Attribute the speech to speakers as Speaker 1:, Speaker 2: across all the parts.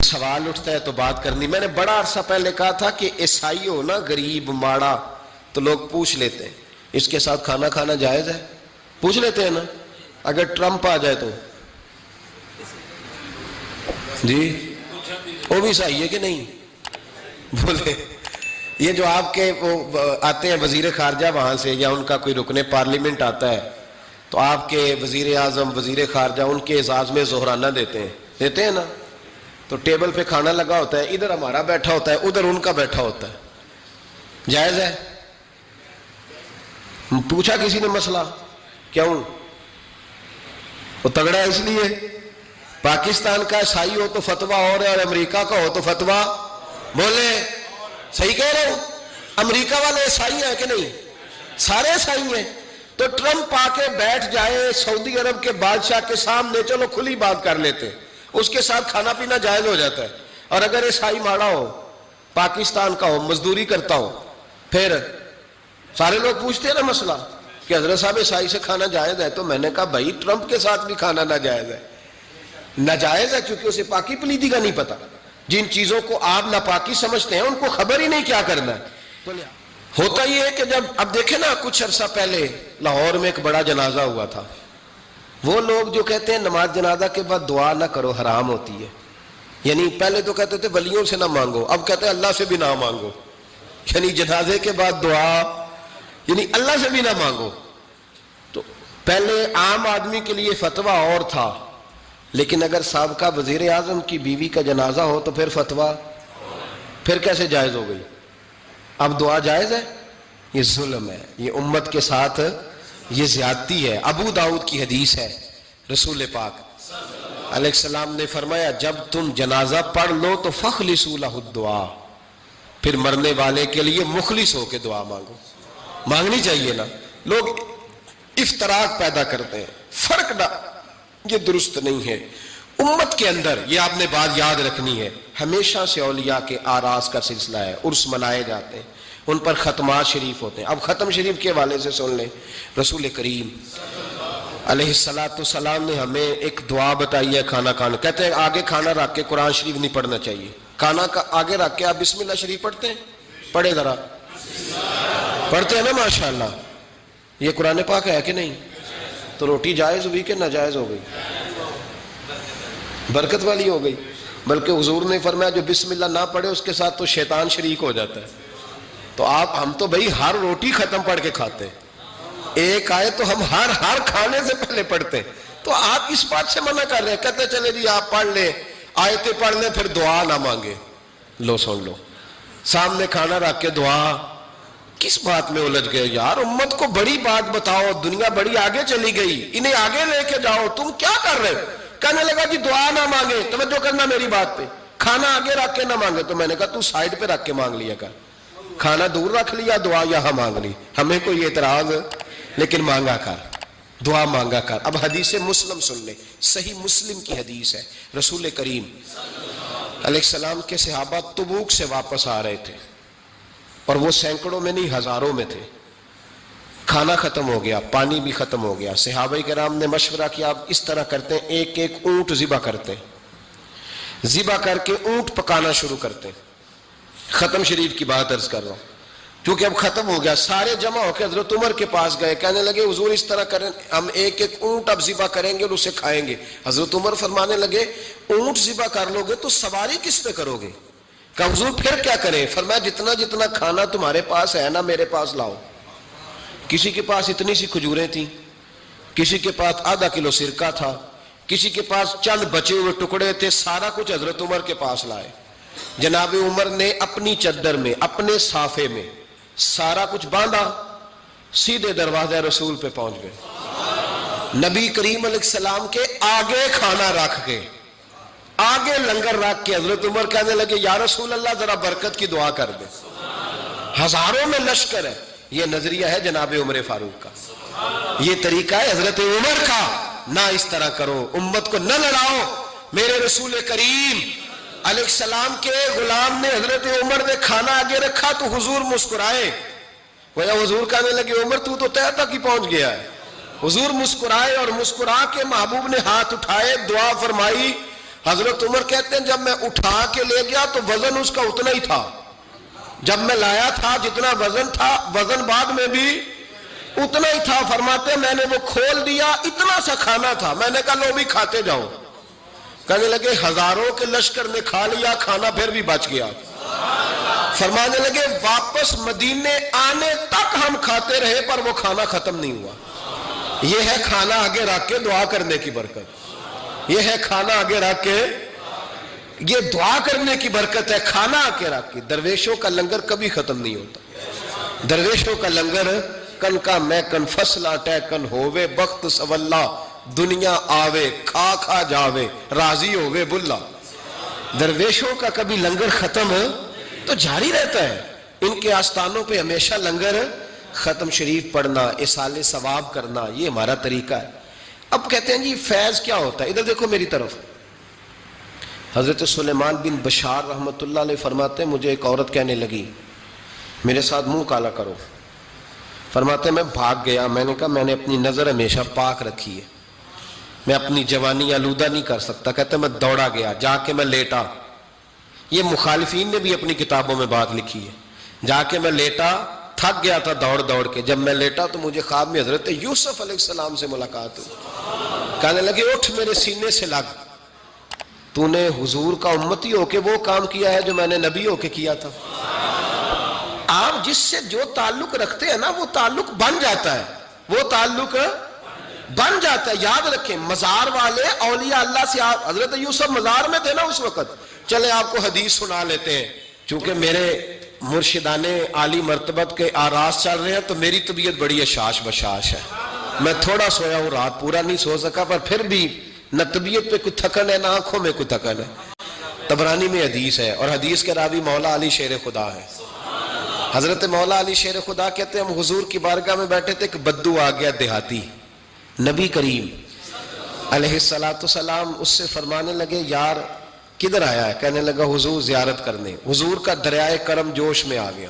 Speaker 1: سوال اٹھتا ہے تو بات کرنی. میں نے بڑا عرصہ پہلے کہا تھا کہ عیسائی ہو نا غریب ماڑا تو لوگ پوچھ لیتے ہیں اس کے ساتھ کھانا کھانا جائز ہے, پوچھ لیتے ہیں نا. اگر ٹرمپ آ جائے تو جی وہ بھی عیسائی ہے کہ نہیں بولے. یہ جو آپ کے وہ آتے ہیں وزیر خارجہ وہاں سے, یا ان کا کوئی رکن پارلیمنٹ آتا ہے تو آپ کے وزیر اعظم وزیر خارجہ ان کے اعزاز میں ظہرانہ دیتے ہیں نا. تو ٹیبل پہ کھانا لگا ہوتا ہے, ادھر ہمارا بیٹھا ہوتا ہے, ادھر ان کا بیٹھا ہوتا ہے, جائز ہے؟ پوچھا کسی نے مسئلہ کیوں؟ وہ تگڑا ہے اس لیے. پاکستان کا عیسائی ہو تو فتویٰ اور ہے, اور امریکہ کا ہو تو فتویٰ بولے. صحیح کہہ رہا ہوں؟ امریکہ والے عیسائی ہیں کہ نہیں؟ سارے عیسائی ہیں. تو ٹرمپ آ کے بیٹھ جائے سعودی عرب کے بادشاہ کے سامنے, چلو کھلی بات کر لیتے, اس کے ساتھ کھانا پینا جائز ہو جاتا ہے. اور اگر عیسائی ماڑا ہو, پاکستان کا ہو, مزدوری کرتا ہو, پھر سارے لوگ پوچھتے ہیں نا مسئلہ کہ حضرت صاحب عیسائی سے کھانا جائز ہے. تو میں نے کہا بھائی ٹرمپ کے ساتھ بھی کھانا ناجائز ہے. ناجائز ہے کیونکہ اسے پاکی پلیدی کا نہیں پتا. جن چیزوں کو آپ ناپاکی سمجھتے ہیں ان کو خبر ہی نہیں کیا کرنا ہے. ہوتا یہ ہے کہ جب اب دیکھیں نا, کچھ عرصہ پہلے لاہور میں ایک بڑا جنازہ ہوا تھا. وہ لوگ جو کہتے ہیں نماز جنازہ کے بعد دعا نہ کرو, حرام ہوتی ہے. یعنی پہلے تو کہتے تھے ولیوں سے نہ مانگو, اب کہتے ہیں اللہ سے بھی نہ مانگو. یعنی جنازے کے بعد دعا یعنی اللہ سے بھی نہ مانگو. تو پہلے عام آدمی کے لیے فتویٰ اور تھا, لیکن اگر سابقہ وزیر اعظم کی بیوی کا جنازہ ہو تو پھر فتویٰ پھر کیسے جائز ہو گئی؟ اب دعا جائز ہے؟ یہ ظلم ہے, یہ امت کے ساتھ یہ زیادتی ہے. ابو داؤد کی حدیث ہے, رسول پاک علیہ السلام نے فرمایا جب تم جنازہ پڑھ لو تو فخلصوا لہ الدعاء, پھر مرنے والے کے لیے مخلص ہو کے دعا مانگو. مانگنی چاہیے نا. لوگ افتراق پیدا کرتے ہیں, فرق نہ, یہ درست نہیں ہے. امت کے اندر یہ آپ نے بات یاد رکھنی ہے, ہمیشہ سے اولیاء کے آراس کا سلسلہ ہے, عرس منائے جاتے ہیں, ان پر ختمات شریف ہوتے ہیں. اب ختم شریف کے حوالے سے سن لیں, رسول کریم علیہ السلام نے ہمیں ایک دعا بتائی ہے کھانا کھانا. کہتے ہیں آگے کھانا رکھ کے قرآن شریف نہیں پڑھنا چاہیے. کھانا کا آگے رکھ کے آپ بسم اللہ شریف پڑھتے ہیں؟ پڑھے ذرا, پڑھتے ہیں نا ماشاءاللہ. یہ قرآن پاک ہے کہ نہیں؟ تو روٹی جائز ہوئی کہ ناجائز ہو گئی؟ برکت والی ہو گئی. بلکہ حضور نے فرمایا جو بسم اللہ نہ پڑھے اس کے ساتھ تو شیطان شریک ہو جاتا ہے. تو ہم تو بھائی ہر روٹی ختم پڑھ کے کھاتے ہیں, ایک آئے تو ہم ہر کھانے سے پہلے پڑھتے ہیں. تو آپ اس بات سے منع کر رہے ہیں, کہتے چلے جی آپ پڑھ لیں, آیتیں پڑھ لیں, پھر دعا نہ مانگے. لو سن لو, سامنے کھانا رکھ کے دعا. کس بات میں الجھ گئے یار؟ امت کو بڑی بات بتاؤ, دنیا بڑی آگے چلی گئی, انہیں آگے لے کے جاؤ. تم کیا کر رہے ہو؟ کہنے لگا جی دعا نہ مانگے. توجہ کرنا میری بات پہ, کھانا آگے رکھ کے نہ مانگے. تو میں نے کہا تو سائیڈ پہ رکھ کے مانگ لیا کر. کھانا دور رکھ لیا, دعا یہاں مانگ لی. ہمیں کوئی اعتراض, لیکن مانگا کر, دعا مانگا کر. اب حدیث مسلم سن لے, صحیح مسلم کی حدیث ہے. رسول کریم علیہ السلام کے صحابہ تبوک سے واپس آ رہے تھے, اور وہ سینکڑوں میں نہیں ہزاروں میں تھے. کھانا ختم ہو گیا, پانی بھی ختم ہو گیا. صحابہ کرام نے مشورہ کیا آپ اس طرح کرتے ہیں, ایک ایک اونٹ ذبح کرتے ہیں, ذبح کر کے اونٹ پکانا شروع کرتے ہیں. ختم شریف کی بات عرض کر رہا ہوں کیونکہ اب ختم ہو گیا. سارے جمع ہو کے حضرت عمر کے پاس گئے, کہنے لگے حضور اس طرح کریں, ہم ایک ایک اونٹ اب ذبح کریں گے اور اسے کھائیں گے. حضرت عمر فرمانے لگے اونٹ ذبح کر لو گے تو سواری کس پہ کرو گے؟ کہ حضور پھر کیا کریں؟ فرمایا جتنا جتنا کھانا تمہارے پاس ہے نا میرے پاس لاؤ. کسی کے پاس اتنی سی کھجوریں تھیں, کسی کے پاس آدھا کلو سرکہ تھا, کسی کے پاس چند بچے ہوئے ٹکڑے تھے. سارا کچھ حضرت عمر کے پاس لائے. جناب عمر نے اپنی چادر میں, اپنے صافے میں سارا کچھ باندھا, سیدھے دروازہ رسول پہ پہنچ گئے. نبی کریم علیہ السلام کے آگے کھانا رکھ کے, آگے لنگر رکھ کے حضرت عمر کہنے لگے یا رسول اللہ ذرا برکت کی دعا کر دے. ہزاروں میں لشکر ہے. یہ نظریہ ہے جناب عمر فاروق کا, یہ طریقہ ہے حضرت عمر کا. نہ اس طرح کرو, امت کو نہ لڑاؤ. میرے رسول کریم علیہ السلام کے غلام نے, حضرت عمر نے کھانا آگے رکھا تو حضور مسکرائے. گویا حضور کہنے لگے عمر تو تہ تک ہی پہنچ گیا ہے. حضور مسکرائے اور مسکرا کے محبوب نے ہاتھ اٹھائے, دعا فرمائی, حضرت عمر کہتے ہیں جب میں اٹھا کے لے گیا تو وزن اس کا اتنا ہی تھا، جب میں لایا تھا جتنا وزن تھا وزن بعد میں بھی اتنا ہی تھا. فرماتے ہیں میں نے وہ کھول دیا، اتنا سا کھانا تھا، میں نے کہا لو بھی کھاتے جاؤ. کہنے لگے ہزاروں کے لشکر نے کھا لیا، کھانا پھر بھی بچ گیا. فرمانے لگے واپس مدینے آنے تک ہم کھاتے رہے پر وہ کھانا ختم نہیں ہوا. یہ ہے کھانا آگے رکھ کے دعا کرنے کی برکت، یہ ہے کھانا آگے رکھ کے، یہ دعا کرنے کی برکت ہے. کھانا آگے رکھ کے درویشوں کا لنگر کبھی ختم نہیں ہوتا. درویشوں کا لنگر کن کا میں کن فصلہ ٹے کن ہووے بخت سواللہ دنیا آوے کھا کھا جاوے راضی ہووے بلا. درویشوں کا کبھی لنگر ختم تو جاری رہتا ہے. ان کے آستانوں پہ ہمیشہ لنگر ختم. شریف پڑھنا، اصالِ ثواب کرنا، یہ ہمارا طریقہ ہے. اب کہتے ہیں جی فیض کیا ہوتا ہے؟ ادھر دیکھو میری طرف. حضرت سلیمان بن بشار رحمۃ اللہ علیہ فرماتے ہیں مجھے ایک عورت کہنے لگی میرے ساتھ منہ کالا کرو. فرماتے ہیں میں بھاگ گیا. میں نے کہا میں نے اپنی نظر ہمیشہ پاک رکھی ہے، میں اپنی جوانی آلودہ نہیں کر سکتا. کہتے ہیں میں دوڑا گیا، جا کے میں لیٹا. یہ مخالفین نے بھی اپنی کتابوں میں بات لکھی ہے. جا کے میں لیٹا، تھک گیا تھا دوڑ دوڑ کے. جب میں لیٹا تو مجھے خواب میں حضرت یوسف علیہ السلام سے ملاقات ہوئی. کہنے لگے اٹھ میرے سینے سے لگ، تو نے حضور کا امتی ہو کے وہ کام کیا ہے جو میں نے نبی ہو کے کیا تھا. آپ جس سے جو تعلق رکھتے ہیں نا وہ تعلق بن جاتا ہے، وہ تعلق بن جاتا ہے. یاد رکھیں مزار والے اولیاء اللہ سے، آپ حضرت یوسف مزار میں تھے نا اس وقت. چلے آپ کو حدیث سنا لیتے ہیں، چونکہ میرے مرشدان عالی مرتبت کے آراز چل رہے ہیں تو میری طبیعت بڑی اشاش بشاش ہے. میں تھوڑا سویا ہوں، رات پورا نہیں سو سکا، پر پھر بھی نہ طبیعت پہ کوئی تھکن ہے نہ آنکھوں میں کوئی تھکن ہے. طبرانی میں حدیث ہے اور حدیث کے راوی مولا علی شیر خدا ہے. حضرت مولا علی شیر خدا کہتے ہیں ہم حضور کی بارگاہ میں بیٹھے تھے کہ بدو آ گیا دیہاتی. نبی کریم علیہ السلام اس سے فرمانے لگے یار کدھر آیا ہے؟ کہنے لگا حضور زیارت کرنے. حضور کا دریائے کرم جوش میں آ گیا.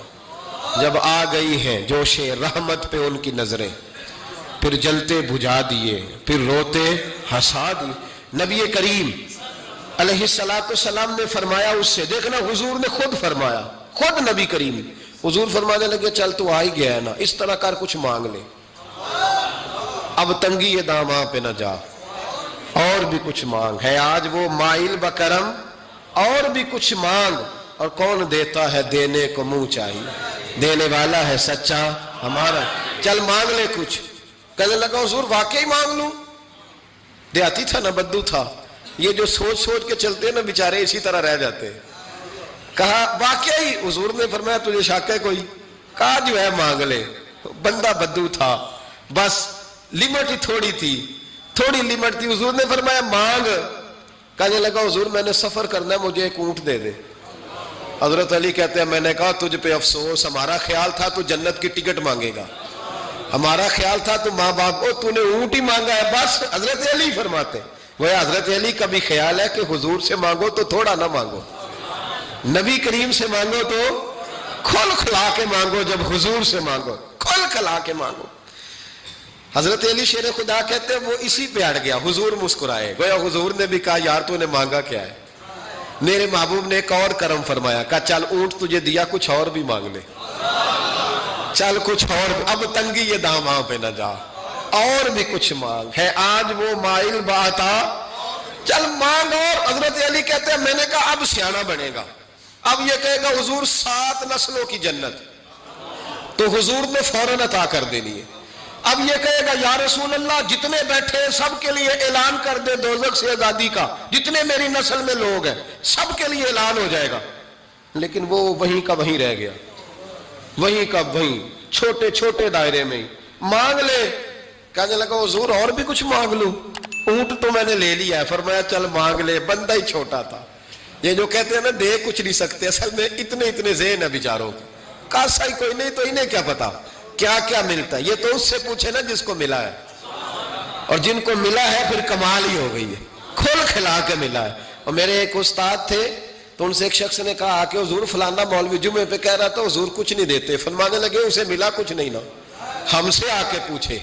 Speaker 1: جب آ گئی ہیں جوش رحمت پہ ان کی نظریں، پھر جلتے بجھا دیے، پھر روتے ہنسا دیے. نبی کریم علیہ السلام نے فرمایا اس سے، دیکھنا حضور نے خود فرمایا، خود نبی کریم حضور فرمانے لگے چل تو آ ہی گیا ہے نا، اس طرح کر کچھ مانگ لے، اب تنگی یہ داماں پہ نہ جا، اور بھی کچھ مانگ ہے آج وہ مائل بکرم، اور بھی کچھ مانگ. اور کون دیتا ہے دینے کو منہ چاہیے، دینے والا ہے سچا ہمارا. چل مانگ لے کچھ. کہنے لگا حضور واقعی مانگ لوں؟ دیہاتی تھا نا، بدو تھا، یہ جو سوچ سوچ کے چلتے ہیں نا بیچارے اسی طرح رہ جاتے ہیں. کہا واقعی؟ حضور نے فرمایا تجھے شک ہے کوئی؟ کہا جو ہے مانگ لے. بندہ بدو تھا، بس لمٹ ہی تھوڑی تھی، تھوڑی لمٹ تھی. حضور نے فرمایا مانگ. کہنے لگا حضور میں نے سفر کرنا ہے، مجھے ایک اونٹ دے دے. حضرت علی کہتے ہیں میں نے کہا تجھ پہ افسوس، ہمارا خیال تھا تو جنت کی ٹکٹ مانگے گا، ہمارا خیال تھا تو ماں باپ کو، تو نے اونٹ ہی مانگا ہے بس. حضرت علی فرماتے وہ حضرت علی کا بھی خیال ہے کہ حضور سے مانگو تو تھوڑا نہ مانگو، نبی کریم سے مانگو تو کھل کھلا کے مانگو، جب حضور سے مانگو کھل کھلا کے مانگو. حضرت علی شیر خدا کہتے ہیں وہ اسی پہ اڑ گیا. حضور مسکرائے، گویا حضور نے بھی کہا یار تو نے مانگا کیا ہے؟ میرے محبوب نے ایک اور کرم فرمایا، کہا چل اونٹ تجھے دیا، کچھ اور بھی مانگ لے، چل کچھ اور، اب تنگی یہ داماں پہ نہ جا، اور بھی کچھ مانگ ہے آج وہ مائل باتا، چل مانگ. اور حضرت علی کہتے ہیں میں نے کہا اب سیانا بنے گا، اب یہ کہے گا حضور 7 نسلوں کی جنت، تو حضور نے فوراً عطا کر دینی ہے. اب یہ کہے گا یا رسول اللہ جتنے بیٹھے سب کے لیے اعلان کر دے دوزخ سے آزادی کا، جتنے میری نسل میں لوگ ہیں سب کے لیے اعلان ہو جائے گا. لیکن وہ وہیں کا وہیں رہ گیا، وہیں کا وہیں، چھوٹے چھوٹے دائرے میں ہی. مانگ لے. کہنے لگا حضور اور بھی کچھ مانگ لوں؟ اونٹ تو میں نے لے لیا ہے. فرمایا چل مانگ لے. بندہ ہی چھوٹا تھا. یہ جو کہتے ہیں نا دے کچھ نہیں سکتے، اصل میں اتنے ذہن ہے بیچاروں کے، کاسا ہی کوئی نہیں تو انہیں کیا پتا کیا کیا ملتا ہے. یہ تو اس سے پوچھے نا جس کو ملا ہے، اور جن کو ملا ہے پھر کمال ہی ہو گئی ہے، کھول کھلا کے ملا ہے. اور میرے ایک استاد تھے تو ان سے ایک شخص نے کہا کہ حضور فلانا مولوی جمعے پہ کہہ رہا تھا حضور کچھ نہیں دیتے. فرمانے لگے اسے ملا کچھ نہیں نا، ہم سے آ کے پوچھے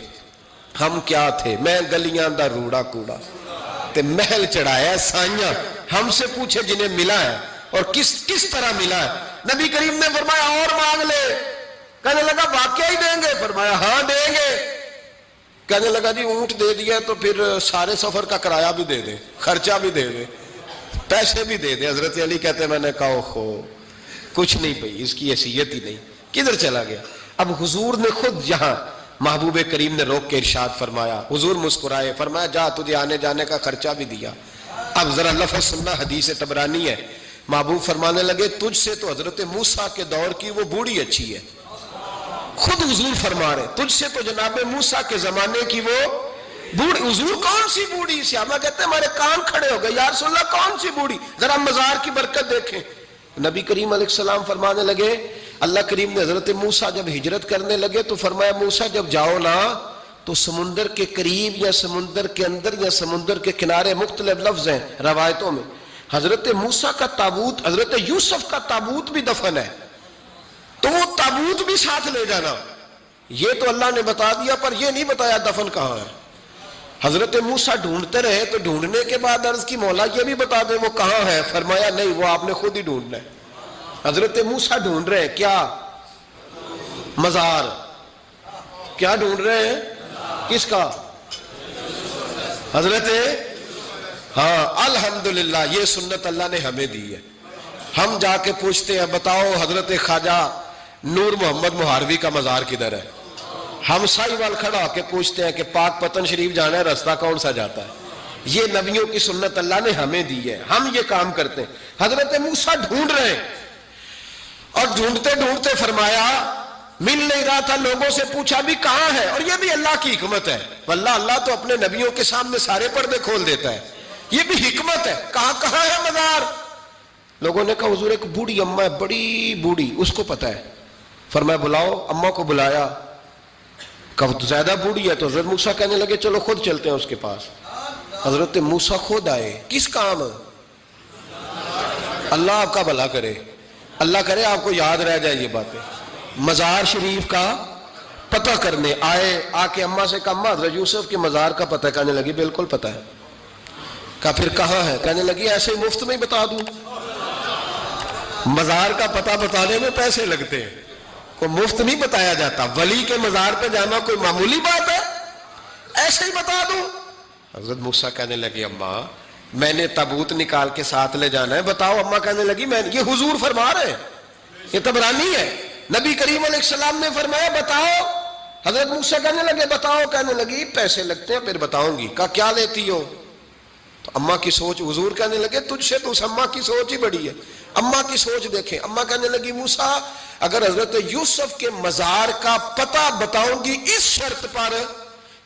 Speaker 1: ہم کیا تھے. میں گلیاں دا روڑا کوڑا تے محل چڑھایا سائیاں ہم سے پوچھے جنہیں ملا ہے اور کس طرح ملا ہے۔ نبی کریم نے فرمایا اور مانگ لے۔ کہنے لگا واقعی دیں گے؟ فرمایا ہاں دیں گے۔ کہنے لگا جی اونٹ دے دیا تو پھر سارے سفر کا کرایہ بھی دے دیں، خرچہ بھی دے دیں، پیسے بھی دے دیں۔ حضرت علی کہتے ہیں میں نے کہا اوہو کچھ نہیں بھئی، اس کی حیثیت ہی نہیں، کدھر چلا گیا؟ اب حضور نے خود یہاں محبوب کریم نے روک کے ارشاد فرمایا، حضور مسکرائے، فرمایا جا تجھے آنے جانے کا خرچہ بھی دیا۔ اب ذرا لفظ سننا، حدیث طبرانی ہے، محبوب فرمانے لگے تجھ سے تو حضرت موسیٰ کے دور کی وہ بوڑھی اچھی ہے۔ خود حضور فرما رہے تجھ سے تو جناب موسیٰ کے زمانے کی وہ بوڑھی۔ حضور کون سی بوڑھی؟ صحابہ کہتے ہیں ہمارے کان کھڑے ہو گئے، یا رسول اللہ کون سی بوڑھی؟ ذرا مزار کی برکت دیکھیں۔ نبی کریم علیہ السلام فرمانے لگے، اللہ کریم نے حضرت موسیٰ جب ہجرت کرنے لگے تو فرمایا موسیٰ جب جاؤ نا تو سمندر کے قریب یا سمندر کے اندر یا سمندر کے کنارے، مختلف لفظ ہیں روایتوں میں، حضرت موسیٰ کا تابوت، حضرت یوسف کا تابوت بھی دفن ہے، تو وہ تابوت بھی ساتھ لے جانا۔ یہ تو اللہ نے بتا دیا پر یہ نہیں بتایا دفن کہاں ہے۔ حضرت موسیٰ ڈھونڈتے رہے تو ڈھونڈنے کے بعد عرض کی مولا یہ بھی بتا دیں وہ کہاں ہے؟ فرمایا نہیں، وہ آپ نے خود ہی ڈھونڈنا ہے۔ حضرت موسیٰ ڈھونڈ رہے ہیں کیا؟ مزار۔ کیا ڈھونڈ رہے ہیں؟ کس کا؟ حضرت ہاں الحمدللہ، یہ سنت اللہ نے ہمیں دی ہے۔ ہم جا کے پوچھتے ہیں بتاؤ حضرت خواجہ نور محمد مہاروی کا مزار کدھر ہے؟ ہم سائی وال کھڑا ہو کے پوچھتے ہیں کہ پاک پتن شریف جانا ہے، راستہ کون سا جاتا ہے؟ یہ نبیوں کی سنت اللہ نے ہمیں دی ہے، ہم یہ کام کرتے ہیں۔ حضرت موسیٰ ڈھونڈ رہے ہیں اور ڈھونڈتے ڈھونڈتے فرمایا مل نہیں رہا تھا، لوگوں سے پوچھا بھی کہاں ہے، اور یہ بھی اللہ کی حکمت ہے، واللہ اللہ تو اپنے نبیوں کے سامنے سارے پردے کھول دیتا ہے، یہ بھی حکمت ہے۔ کہاں ہے مزار؟ لوگوں نے کہا حضور ایک بوڑھی اماں ہے، بڑی بوڑھی، اس کو پتہ ہے۔ فرمایا بلاؤ، اماں کو بلایا، کہا زیادہ بوڑھی ہے تو حضرت موسیٰ کہنے لگے چلو خود چلتے ہیں اس کے پاس۔ حضرت موسیٰ خود آئے، کس کام؟ اللہ آپ کا بھلا کرے، اللہ کرے آپ کو یاد رہ جائے یہ باتیں، مزار شریف کا پتہ کرنے آئے۔ آ کے اماں سے کہا اماں حضرت یوسف کے مزار کا پتہ؟ کہنے لگی بالکل پتہ ہے۔ کہا پھر کہاں ہے؟ کہنے لگی ایسے ہی مفت میں بتا دوں، مزار کا پتہ بتانے میں پیسے لگتے ہیں، کوئی مفت نہیں بتایا جاتا۔ ولی کے مزار پہ جانا کوئی معمولی بات ہے؟ ایسے ہی بتا دوں۔ حضرت موسیٰ کہنے لگی اماں میں نے تابوت نکال کے ساتھ لے جانا ہے، بتاؤ۔ اماں کہنے لگی یہ حضور فرما رہے ہیں، یہ طبرانی ہے، نبی کریم علیہ السلام نے فرمایا بتاؤ۔ حضرت موسیٰ کہنے لگے بتاؤ، کہنے لگی پیسے لگتے ہیں پھر بتاؤں گی۔ کہا کیا لیتی ہو؟ تو اماں کی سوچ، حضور کہنے لگے تجھ سے تو اس اماں کی سوچ ہی بڑی ہے، اماں کی سوچ دیکھیں۔ اماں کہنے لگی موسیٰ اگر حضرت یوسف کے مزار کا پتہ بتاؤں گی اس شرط پر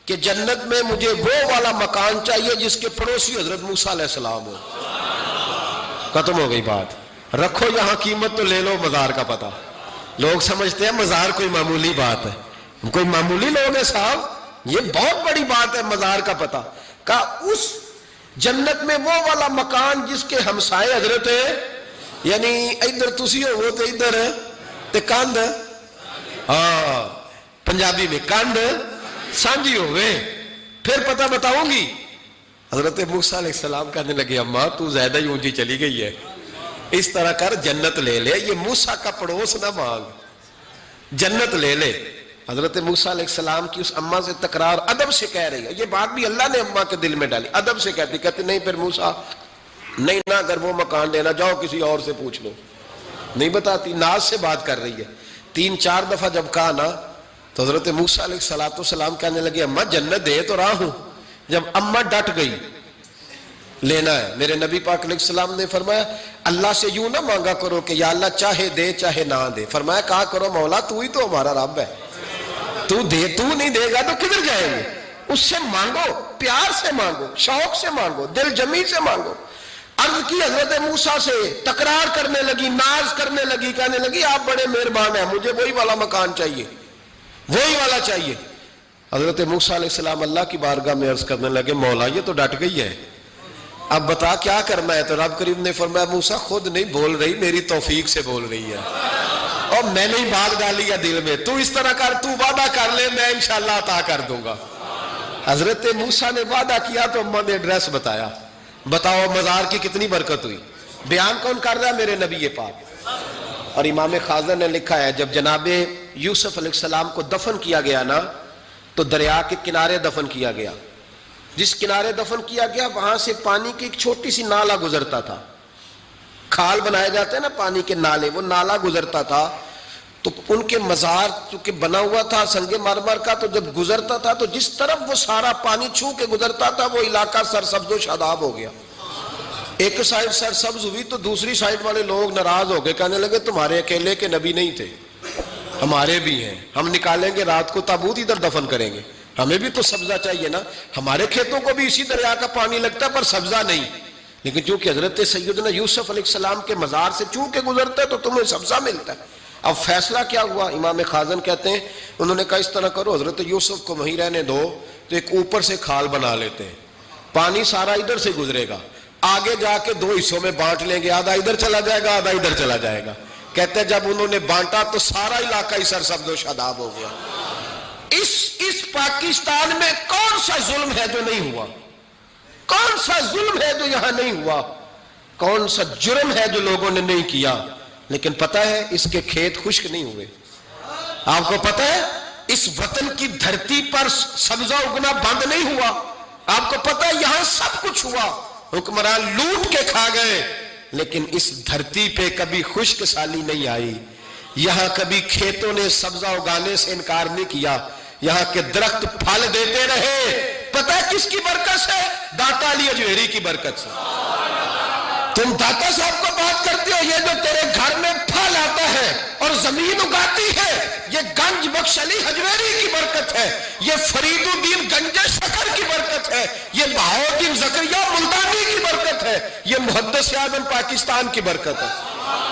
Speaker 1: کہ جنت میں مجھے وہ والا مکان چاہیے جس کے پڑوسی حضرت موسیٰ علیہ السلام ہو۔ ختم ہو گئی بات، رکھو یہاں قیمت تو لے لو مزار کا پتہ۔ لوگ سمجھتے ہیں مزار کوئی معمولی بات ہے، کوئی معمولی لوگ ہیں صاحب، یہ بہت بڑی بات ہے مزار کا پتہ۔ کہا اس جنت میں وہ والا مکان جس کے ہمسائے حضرت یعنی ادھر تسی ہو وہ تو ادھر ہے تے کاندھ، ہاں پنجابی میں کاندھ سانجی ہوئے، پھر پتہ بتاؤں گی۔ حضرت موسیٰ علیہ السلام کہنے لگے اماں تو زیادہ ہی اونچی چلی گئی ہے، اس طرح کر جنت لے لے، یہ موسیٰ کا پڑوس نہ مانگ، جنت لے لے۔ حضرت موسیٰ علیہ السلام کی اس اماں سے تکرار ادب سے کہہ رہی ہے، یہ بات بھی اللہ نے اماں کے دل میں ڈالی، ادب سے کہتی نہیں پھر موسیٰ نہیں نہ اگر وہ مکان لینا جاؤ کسی اور سے پوچھ لو، نہیں بتاتی، ناز سے بات کر رہی ہے۔ 3-4 دفعہ جب کہا نا تو حضرت موسیٰ علیہ السلام کہنے لگے اماں جنت دے تو رہا ہوں۔ جب اماں ڈٹ گئی لینا ہے، میرے نبی پاک علیہ السلام نے فرمایا اللہ سے یوں نہ مانگا کرو کہ یا اللہ چاہے دے چاہے نہ دے، فرمایا کہا کرو مولا تو ہی تو ہمارا رب ہے، تو دے، تو نہیں دے گا تو کدھر جائیں گے؟ اس سے مانگو، پیار سے مانگو، شوق سے مانگو، دل جمی سے مانگو۔ عرض کی حضرت موسیٰ سے تکرار کرنے لگی، ناز کرنے لگی، کہنے لگی آپ بڑے مہربان ہیں، مجھے وہی والا مکان چاہیے، وہی والا چاہیے۔ حضرت موسیٰ علیہ السلام اللہ کی بارگاہ میں عرض کرنے لگے مولا یہ تو ڈٹ گئی ہے، اب بتا کیا کرنا ہے؟ تو رب کریم نے فرمایا موسیٰ خود نہیں بول رہی، میری توفیق سے بول رہی ہے، اور میں نے بات ڈالی ہے دل میں، تو اس طرح کر، تو وعدہ کر لے میں انشاءاللہ عطا کر دوں گا۔ حضرت موسیٰ نے وعدہ کیا تو اماں نے ایڈریس بتایا، بتاؤ مزار کی کتنی برکت ہوئی. بیان کون کر رہا ہے؟ میرے نبی پاک. اور امام خازن نے لکھا ہے جب جناب یوسف علیہ السلام کو دفن کیا گیا نا تو دریا کے کنارے دفن کیا گیا. جس کنارے دفن کیا گیا وہاں سے پانی کی ایک چھوٹی سی نالا گزرتا تھا. کھال بنائے جاتے ہیں نا پانی کے نالے, وہ نالا گزرتا تھا. تو ان کے مزار چونکہ بنا ہوا تھا سنگ مرمر کا, تو جب گزرتا تھا تو جس طرف وہ سارا پانی چھو کے گزرتا تھا وہ علاقہ سرسبز و شاداب ہو گیا. ایک سائیڈ سرسبز ہوئی تو دوسری سائیڈ والے لوگ ناراض ہو گئے, کہنے لگے تمہارے اکیلے کے نبی نہیں تھے, ہمارے بھی ہیں, ہم نکالیں گے رات کو تابوت ادھر دفن کریں گے, ہمیں بھی تو سبزہ چاہیے نا, ہمارے کھیتوں کو بھی اسی دریا کا پانی لگتا ہے پر سبزہ نہیں. لیکن چونکہ حضرت سیدنا یوسف علیہ السلام کے مزار سے چوں کے گزرتا ہے تو تمہیں سبزہ ملتا ہے. اب فیصلہ کیا ہوا؟ امام خازن کہتے ہیں انہوں نے کہا اس طرح کرو, حضرت یوسف کو وہیں رہنے دو, تو ایک اوپر سے کھال بنا لیتے ہیں, پانی سارا ادھر سے گزرے گا, آگے جا کے دو حصوں میں بانٹ لیں گے, آدھا ادھر چلا جائے گا آدھا ادھر چلا جائے گا. کہتے ہیں جب انہوں نے بانٹا تو سارا علاقہ ہی سرسبز و شاداب ہو گیا. اس پاکستان میں کون سا ظلم ہے جو نہیں ہوا؟ کون سا ظلم ہے جو یہاں نہیں ہوا؟ کون سا جرم ہے جو لوگوں نے نہیں کیا؟ لیکن پتہ ہے اس کے کھیت خشک نہیں ہوئے. آپ کو پتہ ہے اس وطن کی دھرتی پر سبزہ اگنا بند نہیں ہوا. آپ کو پتہ ہے یہاں سب کچھ ہوا, حکمران لوٹ کے کھا گئے, لیکن اس دھرتی پہ کبھی خشک سالی نہیں آئی. یہاں کبھی کھیتوں نے سبزہ اگانے سے انکار نہیں کیا, یہاں کے درخت پھل دیتے رہے. پتہ ہے کس کی برکت سے؟ داتا علی اجویری کی برکت سے. تم داتا صاحب کو بات کرتے ہو, یہ جو تیرے گھر میں پھل آتا ہے اور زمین اگاتی ہے یہ گنج بخش علی حجویری کی برکت ہے, یہ فرید الدین گنج شکر کی برکت ہے, یہ بہاؤالدین زکریا ملتانی کی برکت ہے, یہ محدث اعظم پاکستان کی برکت ہے,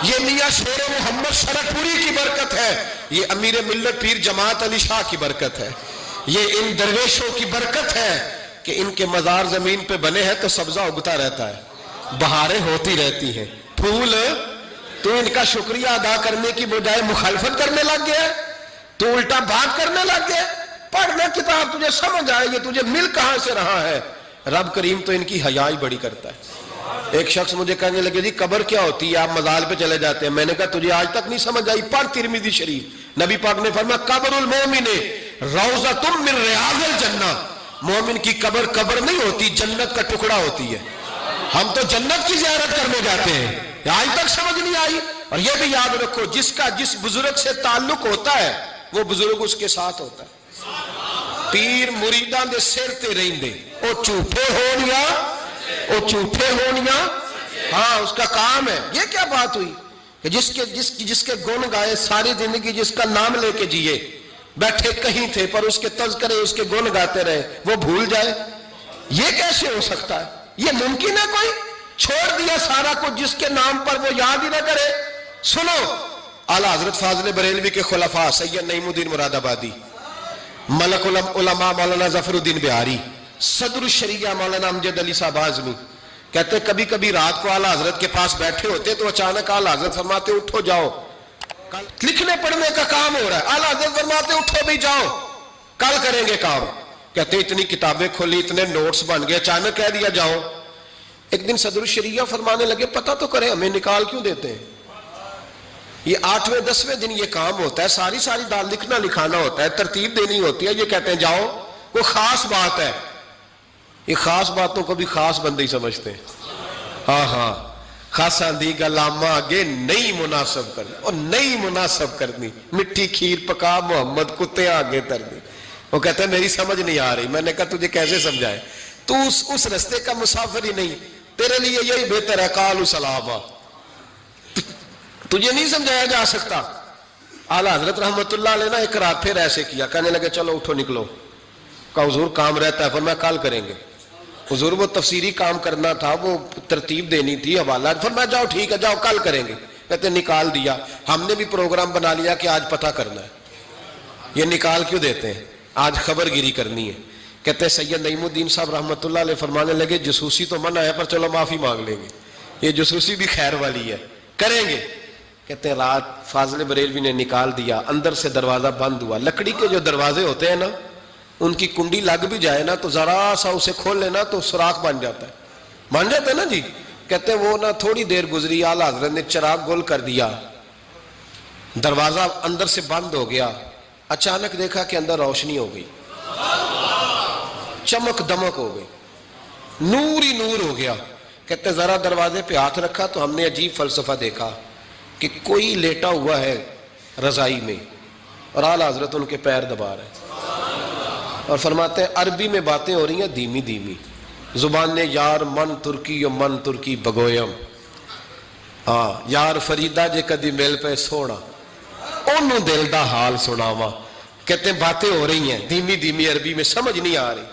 Speaker 1: یہ میاں شیر محمد شرک پوری کی برکت ہے, یہ امیر ملت پیر جماعت علی شاہ کی برکت ہے, یہ ان درویشوں کی برکت ہے کہ ان کے مزار زمین پہ بنے ہیں تو سبزہ اگتا رہتا ہے, بہاریں ہوتی رہتی ہیں, پھول. تو ان کا شکریہ ادا کرنے کی بجائے مخالفت کرنے لگ گیا, تو الٹا بات کرنے لگ گیا. پڑھنا کتاب تجھے سمجھ آئے, یہ تجھے مل کہاں سے رہا ہے. رب کریم تو ان کی حیائی بڑی کرتا ہے. ایک شخص مجھے کہنے لگے جی قبر کیا ہوتی ہے, آپ مزار پہ چلے جاتے ہیں. میں نے کہا تجھے آج تک نہیں سمجھ آئی, پڑھ ترمذی شریف, نبی پاک نے فرمایا قبر المومن روضۃ من ریاض الجنہ. مومن کی قبر قبر نہیں ہوتی, جنت کا ٹکڑا ہوتی ہے. ہم تو جنت کی زیارت کرنے جاتے ہیں, آج تک سمجھ نہیں آئی. اور یہ بھی یاد رکھو جس کا جس بزرگ سے تعلق ہوتا ہے وہ بزرگ اس کے ساتھ ہوتا ہے. پیر مریداں دے سر تے رہندے, او جھوٹے ہونیا, او جھوٹے ہونیا, ہاں اس کا کام ہے. یہ کیا بات ہوئی کہ جس کے گن گائے ساری زندگی, جس کا نام لے کے جیے, بیٹھے کہیں تھے پر اس کے تذکرے اس کے گن گاتے رہے, وہ بھول جائے؟ یہ کیسے ہو سکتا ہے؟ یہ ممکن ہے کوئی؟ چھوڑ دیا سارا کچھ جس کے نام پر وہ یاد ہی نہ کرے. سنو اعلیٰ حضرت فاضل بریلوی کے خلفاء سید نعیم الدین مراد آبادی, ملک العلماء مولانا ظفر الدین بہاری, صدر الشریعہ مولانا امجد علی صاحب اعظمی کہتے کبھی کبھی رات کو اعلیٰ حضرت کے پاس بیٹھے ہوتے تو اچانک اعلیٰ حضرت فرماتے اٹھو جاؤ, لکھنے پڑھنے کا کام ہو رہا ہے. اعلیٰ حضرت فرماتے اٹھو بھی جاؤ, کل کریں گے کام. کہتے اتنی کتابیں کھولی, اتنے نوٹس بن گئے, اچانک کہہ دیا جاؤ. ایک دن صدر الشریعہ فرمانے لگے پتہ تو کریں ہمیں نکال کیوں دیتے ہیں. یہ 8ویں 10ویں دن یہ کام ہوتا ہے, ساری دال لکھنا لکھانا ہوتا ہے, ترتیب دینی ہوتی ہے. یہ کہتے ہیں جاؤ, وہ خاص بات ہے. یہ خاص باتوں کو بھی خاص بندے ہی سمجھتے ہیں. ہاں خاصا دی گلاما آگے نہیں مناسب کرنی, اور نہیں مناسب کرنی, مٹھی کھیر پکا محمد کتے آگے تر دی. وہ کہتے ہیں میری سمجھ نہیں آ رہی. میں نے کہا تجھے کیسے سمجھائے, تو اس رستے کا مسافر ہی نہیں, تیرے لیے یہی بہتر ہے قالوا سلاما, تجھے نہیں سمجھایا جا سکتا. اعلیٰ حضرت رحمت اللہ علیہ نے ایک رات پھر ایسے کیا, کہنے لگے چلو اٹھو نکلو. کہا حضور کام رہتا ہے, فرمایا کل کریں گے. حضور وہ تفسیری کام کرنا تھا, وہ ترتیب دینی تھی, حوالہ, فرمایا جاؤ ٹھیک ہے جاؤ کل کریں گے. کہتے نکال دیا. ہم نے بھی پروگرام بنا لیا کہ آج پتہ کرنا ہے. یہ نکال کیوں دیتے ہیں, آج خبر گیری کرنی ہے. کہتے ہیں سید نعیم الدین صاحب رحمت اللہ علیہ فرمانے لگے جسوسی تو منع ہے پر چلو معافی مانگ لیں گے, یہ جسوسی بھی خیر والی ہے, کریں گے. کہتے ہیں رات فاضل بریلوی نے نکال دیا, اندر سے دروازہ بند ہوا. لکڑی کے جو دروازے ہوتے ہیں نا, ان کی کنڈی لگ بھی جائے نا تو ذرا سا اسے کھول لینا تو سوراخ بن جاتا ہے. مان جاتے نا جی. کہتے ہیں وہ نا تھوڑی دیر گزری اعلیٰ حضرت نے چراغ گل کر دیا, دروازہ اندر سے بند ہو گیا, اچانک دیکھا کہ اندر روشنی ہو گئی, چمک دمک ہو گئی, نور ہی نور ہو گیا. کہتے ذرا دروازے پہ ہاتھ رکھا تو ہم نے عجیب فلسفہ دیکھا کہ کوئی لیٹا ہوا ہے رضائی میں اور اعلیٰ حضرت ان کے پیر دبا رہے ہیں اور فرماتے ہیں عربی میں باتیں ہو رہی ہیں دھیمی دھیمی, زبان نے یار من ترکی و من ترکی بگویم, ہاں یار فریدہ جے کدی مل پہ سونا انہوں دل دا حال سناوا. کہتے ہیں باتیں ہو رہی ہیں دھیمی دھیمی عربی میں, سمجھ نہیں آ رہی.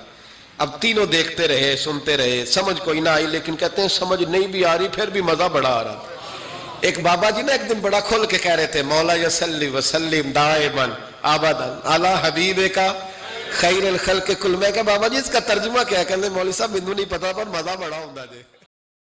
Speaker 1: اب تینوں دیکھتے رہے سنتے رہے, سمجھ کوئی نہ آئی, لیکن کہتے ہیں سمجھ نہیں بھی آ رہی پھر بھی مزہ بڑا آ رہا. ایک بابا جی نا ایک دن بڑا کھول کے کہہ رہے تھے مولا یصلی وسلم دائما ابدا علی حبیب کا خیر الخلق کل. میں کہ بابا جی اس کا ترجمہ کیا ہے؟ کہتے ہیں مولوی صاحب مینوں نہیں پتا پر مزہ بڑا ہوندا جی.